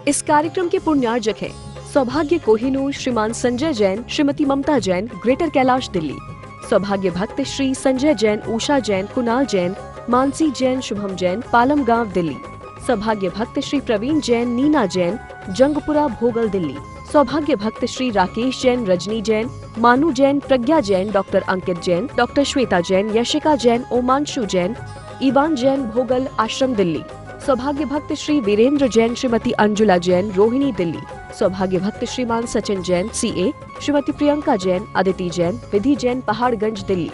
इस कार्यक्रम के पुण्यार्जक हैं सौभाग्य कोहिनूर, श्रीमान संजय जैन, श्रीमती ममता जैन, ग्रेटर कैलाश दिल्ली। सौभाग्य भक्त श्री संजय जैन, उषा जैन, कुणाल जैन, मानसी जैन, शुभम जैन, पालम गांव दिल्ली। सौभाग्य भक्त श्री प्रवीण जैन, नीना जैन, जंगपुरा भोगल दिल्ली। सौभाग्य भक्त श्री राकेश जैन, रजनी जैन, मानू जैन, प्रज्ञा जैन, डॉक्टर अंकित जैन, डॉक्टर श्वेता जैन, यशिका जैन, ओमांशु जैन, ईवान जैन, भोगल आश्रम दिल्ली। सौभाग्य भक्त श्री वीरेंद्र जैन, श्रीमती अंजुला जैन, रोहिणी दिल्ली। सौभाग्य भक्त श्रीमान सचिन जैन, सीए, श्रीमती प्रियंका जैन, अदिति जैन, विधि जैन, पहाड़गंज दिल्ली।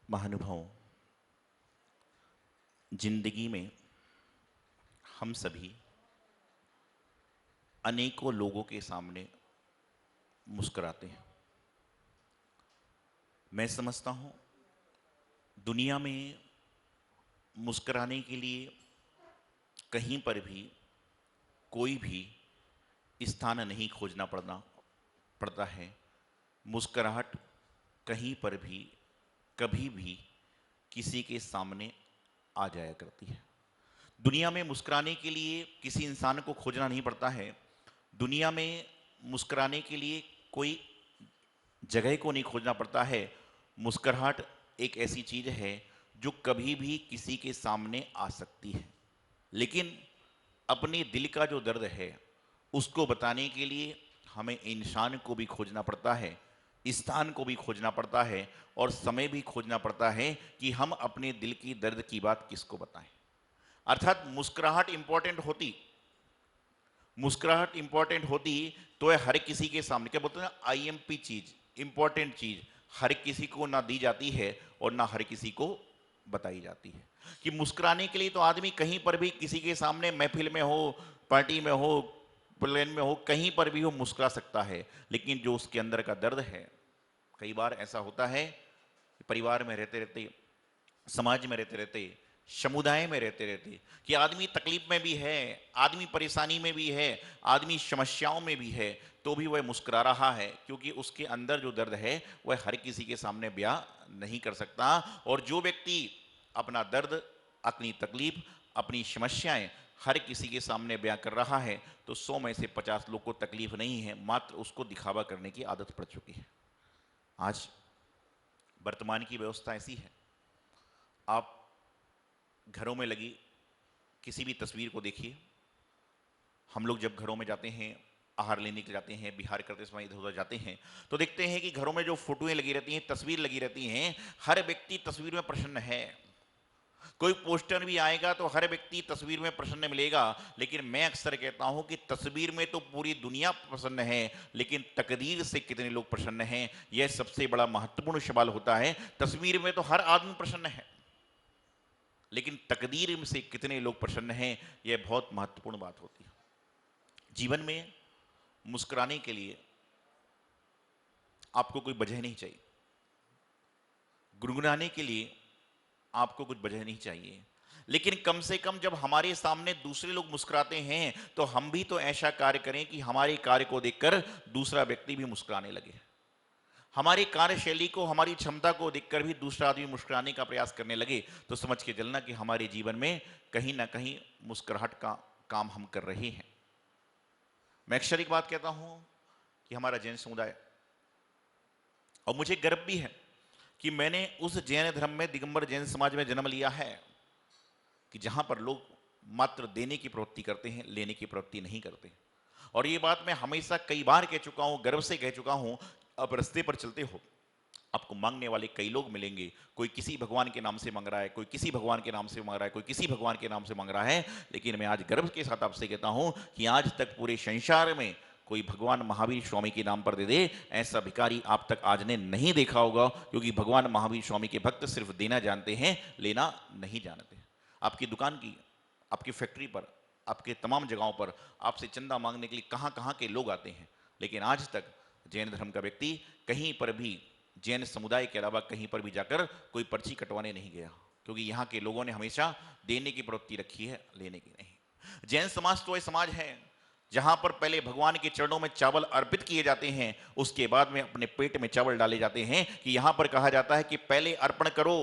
महानुभावों, जिंदगी में हम सभी अनेकों लोगों के सामने मुस्कुराते हैं। मैं समझता हूं दुनिया में मुस्कुराने के लिए कहीं पर भी कोई भी स्थान नहीं खोजना पड़ता है। मुस्कुराहट कहीं पर भी कभी भी किसी के सामने आ जाया करती है। दुनिया में मुस्कुराने के लिए किसी इंसान को खोजना नहीं पड़ता है। दुनिया में मुस्कुराने के लिए कोई जगह को नहीं खोजना पड़ता है। मुस्कुराहट एक ऐसी चीज है जो कभी भी किसी के सामने आ सकती है, लेकिन अपने दिल का जो दर्द है उसको बताने के लिए हमें इंसान को भी खोजना पड़ता है, स्थान को भी खोजना पड़ता है और समय भी खोजना पड़ता है कि हम अपने दिल की दर्द की बात किसको बताएं। अर्थात मुस्कुराहट इंपॉर्टेंट होती तो हर किसी के सामने, क्या बोलते हैं ना, आईएमपी चीज, इंपॉर्टेंट चीज हर किसी को ना दी जाती है और ना हर किसी को बताई जाती है। कि मुस्कुराने के लिए तो आदमी कहीं पर भी किसी के सामने, महफिल में हो, पार्टी में हो, प्लेन में हो, कहीं पर भी हो मुस्कुरा सकता है, लेकिन जो उसके अंदर का दर्द है, कई बार ऐसा होता है कि परिवार में रहते रहते, समाज में रहते रहते, समुदाय में रहते रहते कि आदमी तकलीफ में भी है, आदमी परेशानी में भी है, आदमी समस्याओं में भी है, तो भी वह मुस्कुरा रहा है, क्योंकि उसके अंदर जो दर्द है वह हर किसी के सामने बयां नहीं कर सकता। और जो व्यक्ति अपना दर्द, अपनी तकलीफ, अपनी समस्याएं हर किसी के सामने बयां कर रहा है, तो 100 में से 50 लोग को तकलीफ नहीं है, मात्र उसको दिखावा करने की आदत पड़ चुकी है। आज वर्तमान की व्यवस्था ऐसी है, आप घरों में लगी किसी भी तस्वीर को देखिए। हम लोग जब घरों में जाते हैं, आहार लेने के जाते हैं, बिहार करते समय इधर उधर जाते हैं, तो देखते हैं कि घरों में जो फोटोएं लगी रहती हैं, तस्वीर लगी रहती हैं, हर व्यक्ति तस्वीर में प्रसन्न है। कोई पोस्टर भी आएगा तो हर व्यक्ति तस्वीर में प्रसन्न मिलेगा, लेकिन मैं अक्सर कहता हूं कि तस्वीर में तो पूरी दुनिया प्रसन्न है, लेकिन तकदीर से कितने लोग प्रसन्न हैं, यह सबसे बड़ा महत्वपूर्ण सवाल होता है। तस्वीर में तो हर आदमी प्रसन्न है, लेकिन तकदीर से कितने लोग प्रसन्न हैं, यह बहुत महत्वपूर्ण बात होती है। जीवन में मुस्कुराने के लिए आपको कोई वजह नहीं चाहिए, गुनगुनाने के लिए आपको कुछ वजह नहीं चाहिए, लेकिन कम से कम जब हमारे सामने दूसरे लोग मुस्कुराते हैं तो हम भी तो ऐसा कार्य करें कि हमारे कार्य को देखकर दूसरा व्यक्ति भी मुस्कुराने लगे। हमारी कार्यशैली को, हमारी क्षमता को देखकर भी दूसरा आदमी मुस्कुराने का प्रयास करने लगे, तो समझ के चलना कि हमारे जीवन में कहीं ना कहीं मुस्कुराहट का काम हम कर रहे हैं। मैं अक्सर एक बात कहता हूं कि हमारा जैन समुदाय, और मुझे गर्व भी है कि मैंने उस जैन धर्म में, दिगंबर जैन समाज में जन्म लिया है कि जहां पर लोग मात्र देने की प्रवृत्ति करते हैं, लेने की प्रवृत्ति नहीं करते। और ये बात मैं हमेशा कई बार कह चुका हूं, गर्व से कह चुका हूं। अब रास्ते पर चलते हो, आपको मांगने वाले कई लोग मिलेंगे। कोई किसी भगवान के नाम से मांग रहा है, कोई किसी भगवान के नाम से मांग रहा है, कोई किसी भगवान के नाम से मांग रहा है, लेकिन मैं आज गर्व के साथ आपसे कहता हूं कि आज तक पूरे संसार में कोई भगवान महावीर स्वामी के नाम पर दे दे, ऐसा भिखारी आप तक आज ने नहीं देखा होगा, क्योंकि भगवान महावीर स्वामी के भक्त सिर्फ देना जानते हैं, लेना नहीं जानते। आपकी दुकान की, आपकी फैक्ट्री पर, आपके तमाम जगहों पर आपसे चंदा मांगने के लिए कहां कहां के लोग आते हैं, लेकिन आज तक जैन धर्म का व्यक्ति कहीं पर भी, जैन समुदाय के अलावा कहीं पर भी जाकर कोई पर्ची कटवाने नहीं गया, क्योंकि यहाँ के लोगों ने हमेशा देने की प्रवृत्ति रखी है, लेने की नहीं। जैन समाज तो वह समाज है जहां पर पहले भगवान के चरणों में चावल अर्पित किए जाते हैं, उसके बाद में अपने पेट में चावल डाले जाते हैं। कि यहां पर कहा जाता है कि पहले अर्पण करो,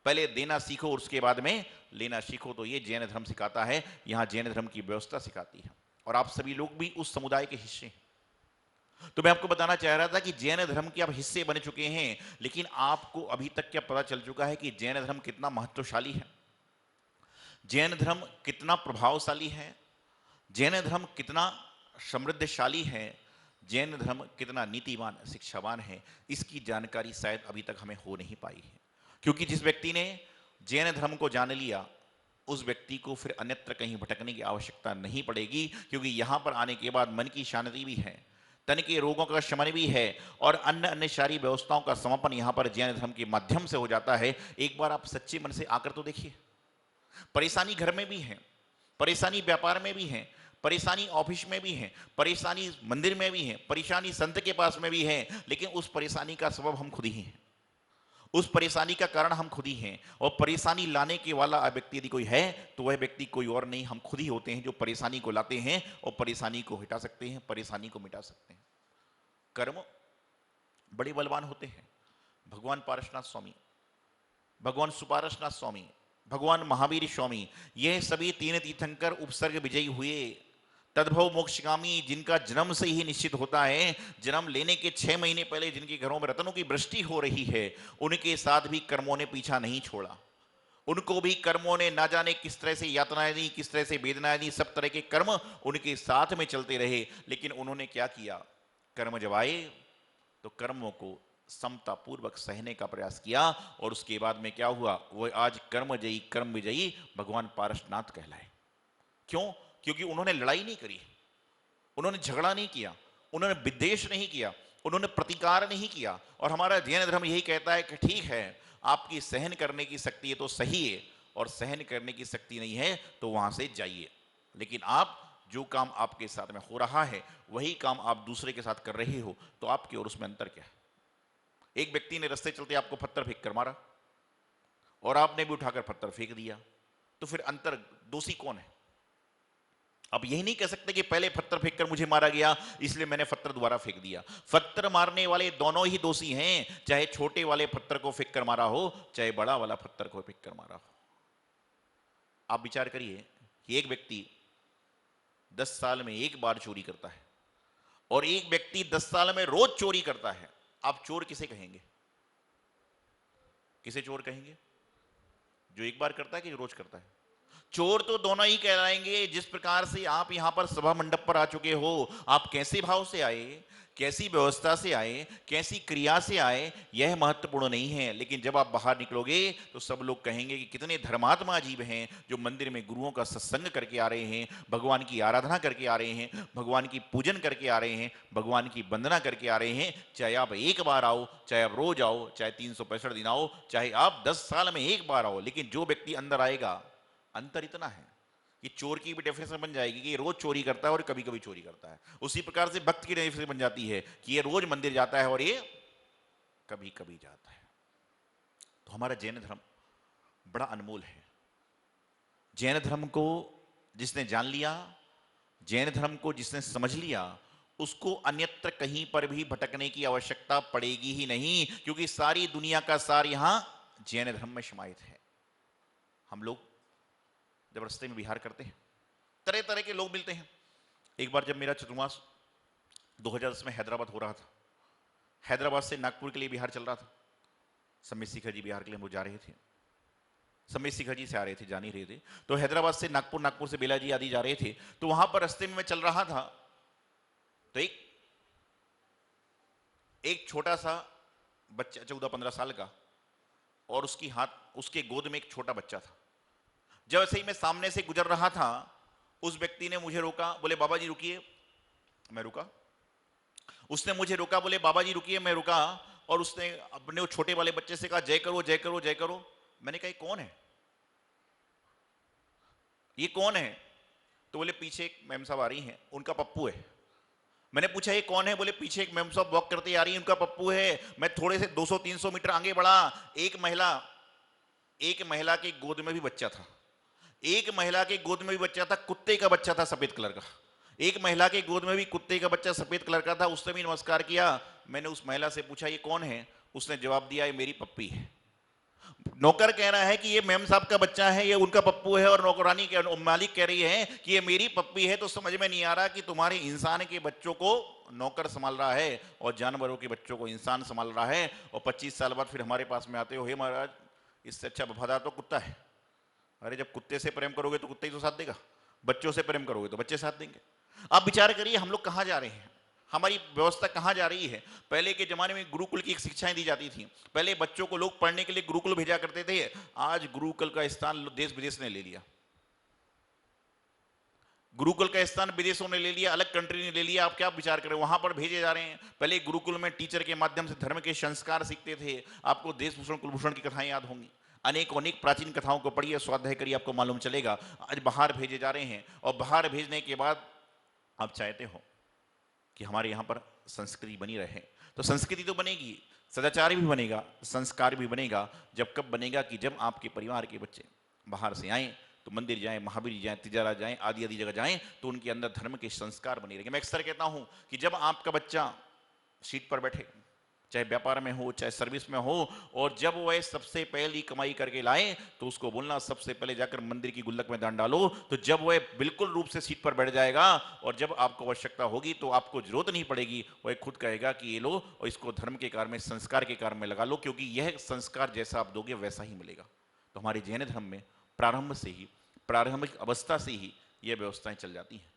पहले देना सीखो, उसके बाद में लेना सीखो। तो ये जैन धर्म सिखाता है, यहां जैन धर्म की व्यवस्था सिखाती है, और आप सभी लोग भी उस समुदाय के हिस्से हैं। तो मैं आपको बताना चाह रहा था कि जैन धर्म के आप हिस्से बन चुके हैं, लेकिन आपको अभी तक क्या पता चल चुका है कि जैन धर्म कितना महत्वशाली है, जैन धर्म कितना प्रभावशाली है, जैन धर्म कितना समृद्धशाली है, जैन धर्म कितना नीतिवान, शिक्षावान है, इसकी जानकारी शायद अभी तक हमें हो नहीं पाई है। क्योंकि जिस व्यक्ति ने जैन धर्म को जान लिया, उस व्यक्ति को फिर अन्यत्र कहीं भटकने की आवश्यकता नहीं पड़ेगी, क्योंकि यहां पर आने के बाद मन की शांति भी है, तन के रोगों का शमन भी है और अन्य अन्य सारी व्यवस्थाओं का समापन यहां पर जैन धर्म के माध्यम से हो जाता है। एक बार आप सच्चे मन से आकर तो देखिए। परेशानी घर में भी है, परेशानी व्यापार में भी है, परेशानी ऑफिस में भी है, परेशानी मंदिर में भी है, परेशानी संत के पास में भी है, लेकिन उस परेशानी का सबब हम खुद ही हैं, उस परेशानी का कारण हम खुद ही हैं। और परेशानी लाने के वाला व्यक्ति यदि कोई है तो वह व्यक्ति कोई और नहीं, हम खुद ही होते हैं जो परेशानी को लाते हैं और परेशानी को हटा सकते हैं, परेशानी को मिटा सकते हैं। कर्म बड़े बलवान होते हैं। भगवान पारसनाथ स्वामी, भगवान सुपारसनाथ स्वामी, भगवान महावीर स्वामी, यह सभी तीन तीर्थंकर उपसर्ग विजयी हुए, तद्भव मोक्षगामी, जिनका जन्म से ही निश्चित होता है। जन्म लेने के 6 महीने पहले जिनके घरों में रत्नों की वृष्टि हो रही है, उनके साथ भी कर्मों ने पीछा नहीं छोड़ा। उनको भी कर्मों ने ना जाने किस तरह से यातनाएं दी, किस तरह से वेदनाएं दी, सब तरह के कर्म उनके साथ में चलते रहे। लेकिन उन्होंने क्या किया? कर्म जब आए तो कर्मों को समता पूर्वक सहने का प्रयास किया और उसके बाद में क्या हुआ? वो आज कर्मजयी कर्म विजयी भगवान पारसनाथ कहलाए। क्यों? क्योंकि उन्होंने लड़ाई नहीं करी, उन्होंने झगड़ा नहीं किया, उन्होंने विद्वेष नहीं किया, उन्होंने प्रतिकार नहीं किया। और हमारा जैन धर्म यही कहता है कि ठीक है, आपकी सहन करने की शक्ति है तो सही है, और सहन करने की शक्ति नहीं है तो वहां से जाइए। लेकिन आप जो काम आपके साथ में हो रहा है वही काम आप दूसरे के साथ कर रहे हो, तो आपके और उसमें अंतर क्या है? एक व्यक्ति ने रास्ते चलते आपको पत्थर फेंक कर मारा और आपने भी उठाकर पत्थर फेंक दिया, तो फिर अंतर, दोषी कौन है? अब यही नहीं कह सकते कि पहले पत्थर फेंककर मुझे मारा गया इसलिए मैंने पत्थर दोबारा फेंक दिया। पत्थर मारने वाले दोनों ही दोषी हैं, चाहे छोटे वाले पत्थर को फेंक कर मारा हो, चाहे बड़ा वाला पत्थर को फेंक कर मारा हो। आप विचार करिए कि एक व्यक्ति 10 साल में एक बार चोरी करता है और एक व्यक्ति 10 साल में रोज चोरी करता है। आप चोर किसे कहेंगे? किसे चोर कहेंगे? जो एक बार करता है कि जो रोज करता है? चोर तो दोनों ही कहलाएंगे। जिस प्रकार से आप यहां पर सभा मंडप पर आ चुके हो, आप कैसे भाव से आए, कैसी व्यवस्था से आए, कैसी क्रिया से आए, यह महत्वपूर्ण नहीं है। लेकिन जब आप बाहर निकलोगे तो सब लोग कहेंगे कि कितने धर्मात्मा अजीब हैं जो मंदिर में गुरुओं का सत्संग करके आ रहे हैं, भगवान की आराधना करके आ रहे हैं, भगवान की पूजन करके आ रहे हैं, भगवान की वंदना करके आ रहे हैं। चाहे आप एक बार आओ, चाहे आप रोज आओ, चाहे 365 दिन आओ, चाहे आप 10 साल में एक बार आओ, लेकिन जो व्यक्ति अंदर आएगा, अंतर इतना है कि चोर की भी डेफिनेशन बन जाएगी कि ये रोज चोरी करता है और कभी कभी चोरी करता है। उसी प्रकार से भक्त की डेफिनेशन बन जाती है कि ये रोज मंदिर जाता है और ये कभी कभी जाता है। तो हमारा जैन धर्म बड़ा अनमोल है। जैन धर्म को जिसने जान लिया, जैन धर्म को जिसने समझ लिया, उसको अन्यत्र कहीं पर भी भटकने की आवश्यकता पड़ेगी ही नहीं, क्योंकि सारी दुनिया का सार यहां जैन धर्म में समाहित है। हम लोग जब रास्ते में विहार करते हैं, तरह तरह के लोग मिलते हैं। एक बार जब मेरा चतुर्मास 2010 में हैदराबाद हो रहा था, हैदराबाद से नागपुर के लिए विहार चल रहा था। समीर शिखर जी बिहार के लिए हम लोग जा रहे थे, समीर शिखर जी से आ रहे थे, जा नहीं रहे थे। तो हैदराबाद से नागपुर, नागपुर से बेलाजी आदि जा रहे थे। तो वहां पर रास्ते में मैं चल रहा था तो एक छोटा सा बच्चा 14-15 साल का, और उसके गोद में एक छोटा बच्चा था। जब ऐसे ही मैं सामने से गुजर रहा था, उस व्यक्ति ने मुझे रोका, बोले बाबा जी रुकिए। मैं रुका, उसने मुझे रोका, बोले बाबा जी रुकिए। मैं रुका, और उसने अपने वो छोटे वाले बच्चे से कहा जय करो जय करो जय करो। मैंने कहा ये कौन है, ये कौन है? तो बोले पीछे एक मैम साहब आ रही हैं, उनका पप्पू है। मैंने पूछा ये कौन है? बोले पीछे एक मैम साहब वॉक करते आ रही है, उनका पप्पू है। मैं थोड़े से 200-300 मीटर आगे बढ़ा, एक महिला के गोद में भी बच्चा था, एक महिला के गोद में भी बच्चा था, कुत्ते का बच्चा था सफेद कलर का। एक महिला के गोद में भी कुत्ते का बच्चा सफेद कलर का था। उसने भी नमस्कार किया। मैंने उस महिला से पूछा ये कौन है? उसने जवाब दिया ये मेरी पप्पी है। नौकर कह रहा है कि ये मैम साहब का बच्चा है, ये उनका पप्पू है, और नौकरानी के मालिक कह रही है कि ये मेरी पप्पी है। तो समझ में नहीं आ रहा कि तुम्हारे इंसान के बच्चों को नौकर संभाल रहा है और जानवरों के बच्चों को इंसान संभाल रहा है। और 25 साल बाद फिर हमारे पास में आते हो, हे महाराज इससे अच्छा वफादार तो कुत्ता है। अरे जब कुत्ते से प्रेम करोगे तो कुत्ते ही तो साथ देगा, बच्चों से प्रेम करोगे तो बच्चे साथ देंगे। आप विचार करिए हम लोग कहां जा रहे हैं, हमारी व्यवस्था कहां जा रही है। पहले के जमाने में गुरुकुल की एक शिक्षाएं दी जाती थी। पहले बच्चों को लोग पढ़ने के लिए गुरुकुल भेजा करते थे। आज गुरुकुल का स्थान देश विदेश ने ले लिया। गुरुकुल का स्थान विदेशों ने ले लिया, अलग कंट्री ने ले लिया, आप क्या विचार करें, वहां पर भेजे जा रहे हैं। पहले गुरुकुल में टीचर के माध्यम से धर्म के संस्कार सीखते थे। आपको देशभूषण कुलभूषण की कथाएं याद होंगी, अनेक प्राचीन कथाओं को पढ़िए, स्वाध्याय करिए, आपको मालूम चलेगा। आज बाहर भेजे जा रहे हैं, और बाहर भेजने के बाद आप चाहते हो कि हमारे यहाँ पर संस्कृति बनी रहे, तो संस्कृति तो बनेगी, सदाचार भी बनेगा, संस्कार भी बनेगा। जब कब बनेगा कि जब आपके परिवार के बच्चे बाहर से आए तो मंदिर जाएं, महावीर जाएं, तिजारा जाएं, आदि आदि जगह जाएं, तो उनके अंदर धर्म के संस्कार बने रहेंगे। मैं अक्सर कहता हूं कि जब आपका बच्चा सीट पर बैठे, चाहे व्यापार में हो चाहे सर्विस में हो, और जब वह सबसे पहली कमाई करके लाए, तो उसको बोलना सबसे पहले जाकर मंदिर की गुल्लक में दान डालो। तो जब वह बिल्कुल रूप से सीट पर बैठ जाएगा, और जब आपको आवश्यकता होगी तो आपको जरूरत नहीं पड़ेगी, वह खुद कहेगा कि ये लो और इसको धर्म के कार्य में, संस्कार के कार्य में लगा लो, क्योंकि यह संस्कार जैसा आप दोगे वैसा ही मिलेगा। तो हमारे जैन धर्म में प्रारंभ से ही, प्रारंभिक अवस्था से ही यह व्यवस्थाएं चल जाती हैं।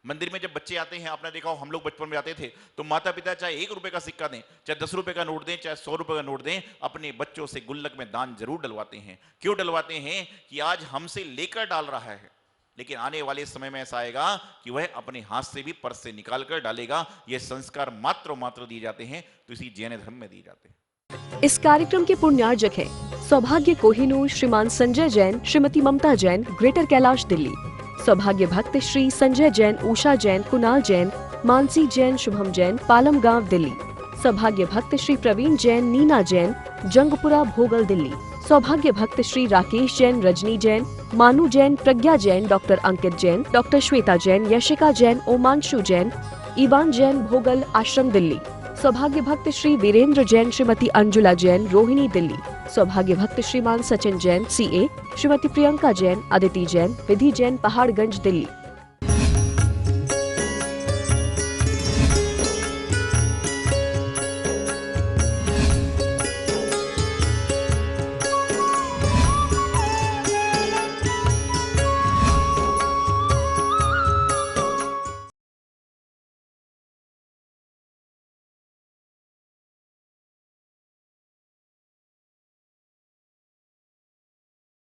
मंदिर में जब बच्चे आते हैं, आपने देखा हो, हम लोग बचपन में आते थे तो माता पिता चाहे 1 रुपए का सिक्का दें, चाहे 10 रुपए का नोट दें, चाहे 100 रुपए का नोट दें, अपने बच्चों से गुल्लक में दान जरूर डलवाते हैं। क्यों डलवाते हैं? कि आज हमसे लेकर डाल रहा है, लेकिन आने वाले समय में ऐसा आएगा कि वह अपने हाथ से भी पर्स से निकाल कर डालेगा। यह संस्कार मात्र दिए जाते हैं, तो इसी जैन धर्म में दिए जाते हैं। इस कार्यक्रम के पुण्यार्जक हैं सौभाग्य कोहिनूर श्रीमान संजय जैन, श्रीमती ममता जैन, ग्रेटर कैलाश दिल्ली। सौभाग्य भक्त श्री संजय जैन, उषा जैन, कुणाल जैन, मानसी जैन, शुभम जैन, पालम गांव दिल्ली। सौभाग्य भक्त श्री प्रवीण जैन, नीना जैन, जंगपुरा भोगल दिल्ली। सौभाग्य भक्त श्री राकेश जैन, रजनी जैन, मानू जैन, प्रज्ञा जैन, डॉक्टर अंकित जैन, डॉक्टर श्वेता जैन, यशिका जैन, ओमांशु जैन, ईवान जैन, भोगल आश्रम दिल्ली। सौभाग्य भक्त श्री वीरेंद्र जैन, श्रीमती अंजुला जैन, रोहिणी दिल्ली। सौभाग्य भक्त श्रीमान सचिन जैन, CA, श्रीमती प्रियंका जैन, अदिति जैन, विधि जैन, पहाड़गंज दिल्ली।